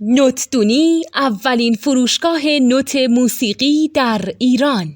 نوتدونی اولین فروشگاه نوت موسیقی در ایران.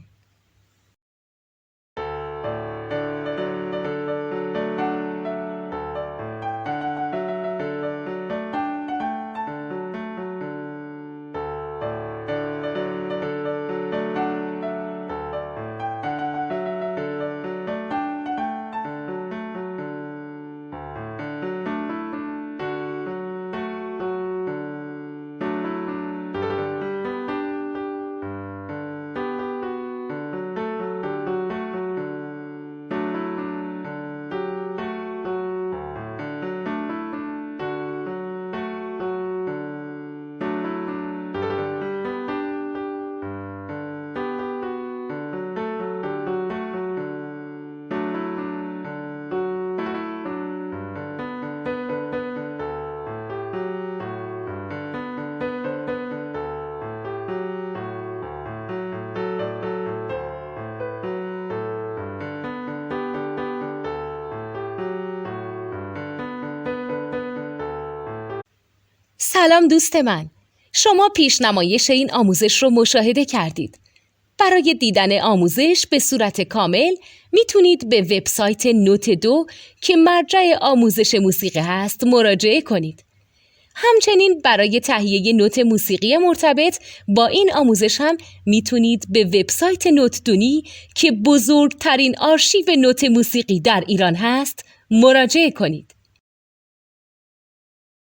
سلام دوست من، شما پیشنمایش این آموزش رو مشاهده کردید. برای دیدن آموزش به صورت کامل میتونید به وبسایت نوت 2 که مرجع آموزش موسیقی هست مراجعه کنید. همچنین برای تهیه نوت موسیقی مرتبط با این آموزش هم میتونید به وبسایت نوتدونی که بزرگترین آرشیو نوت موسیقی در ایران هست مراجعه کنید.